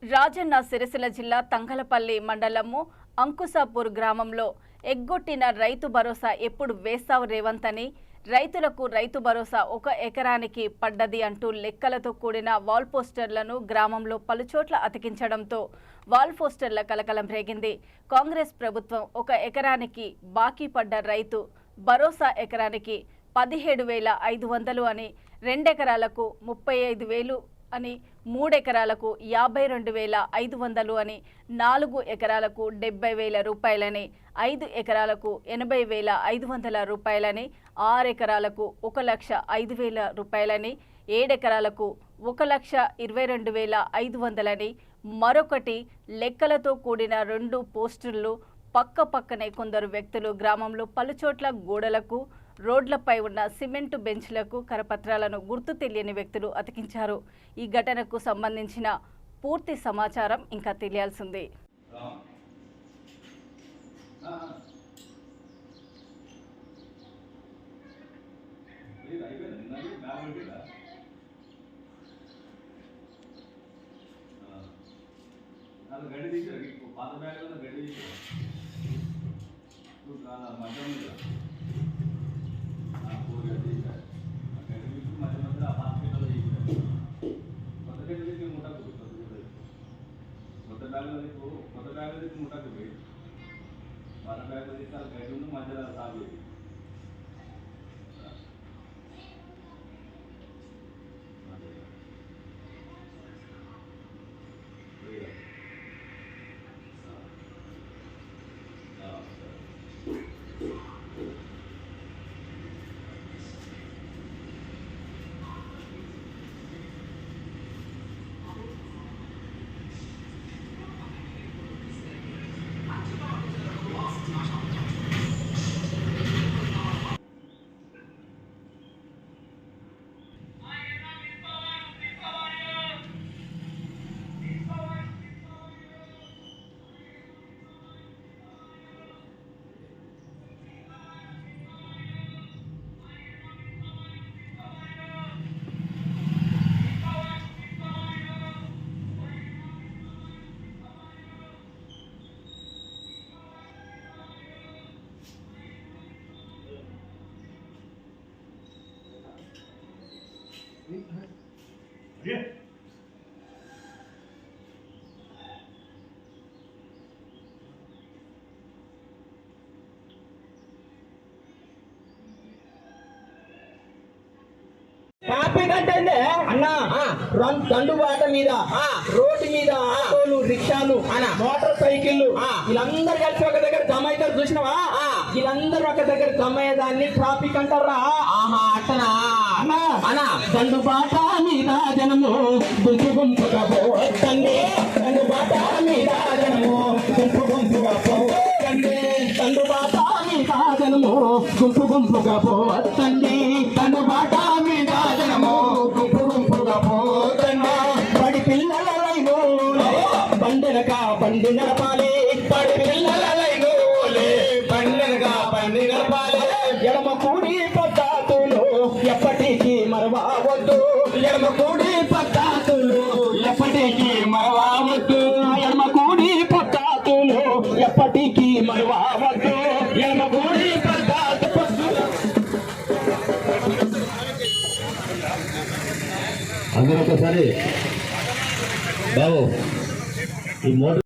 రాజన్న సిరిసిల్ల జిల్లా తంగలపల్లి మండలము అంకుసాపూర్ గ్రామంలో ఎగ్గొట్టిన రైతు భరోసా ఎప్పుడు వేస్తావు రేవంత్ అని రైతులకు రైతు భరోసా 1 ఎకరానికి పడ్డది అంటూ లెక్కలతో కూడిన వాల్ పోస్టర్లను గ్రామంలో పలుచోట్ల అతికించడంతో వాల్ పోస్టర్ల కలకలం రేగింది. కాంగ్రెస్ ప్రభుత్వం 1 ఎకరానికి బాకీ పడ్డ రైతు భరోసా ఎకరానికి 17,500 అని, 2 ఎకరాలకు 35,000 అని, 3 ఎకరాలకు 52,500 అని, 4 ఎకరాలకు 70,000 రూపాయలని, 5 ఎకరాలకు 80,500 రూపాయలని, 6 ఎకరాలకు 1,05,000 రూపాయలని, 7 ఎకరాలకు 1,22,500 అని, మరొకటి లెక్కలతో కూడిన 2 పోస్టులు పక్కనే కొందరు వ్యక్తులు గ్రామంలో పలుచోట్ల గోడలకు, రోడ్లపై ఉన్న సిమెంటు బెంచ్లకు కరపత్రాలను గుర్తు తెలియని వ్యక్తులు అతికించారు. ఈ ఘటనకు సంబంధించిన పూర్తి సమాచారం ఇంకా తెలియాల్సింది. కొత్త బ్యాగులు ముట్టకు పోయి మన బ్యాగులు తీస్తారు గడ్డి ఉంది మధ్యలో సాగు హ్యాపీ కంటే అన్న దండుబాట మీద రోడ్డు మీద ఆటోలు, రిక్షాలు, మోటార్ సైకిళ్ళు వీళ్ళందరూ కలిసి ఒక దగ్గర జమ అవుతారు. చూసినావా? వీళ్ళందరూ ఒక దగ్గర జమ అయ్యేదాన్ని ట్రాఫిక్ అంటారా? అట్టనా అన్న దండుబాట మీద జనము గుంపుగా పోవద్దండి, దండుబాట మీద జనము గుంపుగా పోవద్దండి, దండుబాట మీద జనము గుంపుగా పోవద్దండి, దండుబాట మీద జనము గుంపుగా పోవద్దండి. బడి పిల్లల లైను బండెనక బండి నడపాలి, బడి పిల్లల లైను బండెనక బండి నడపాలి. ఎడమ కూడి పద్ధతులు ఎప్పటికీ మరవవద్దు, ఎడమ కూడి పద్ధతులు ఎప్పటికీ మరవవద్దు, ఎడమ కూడి పద్ధతులు ఎప్పటికీ మరవవద్దు, ఎడమ కూడి పద్ధతులు. అందరూ ఒకసారి బాబు ఈ మోటార్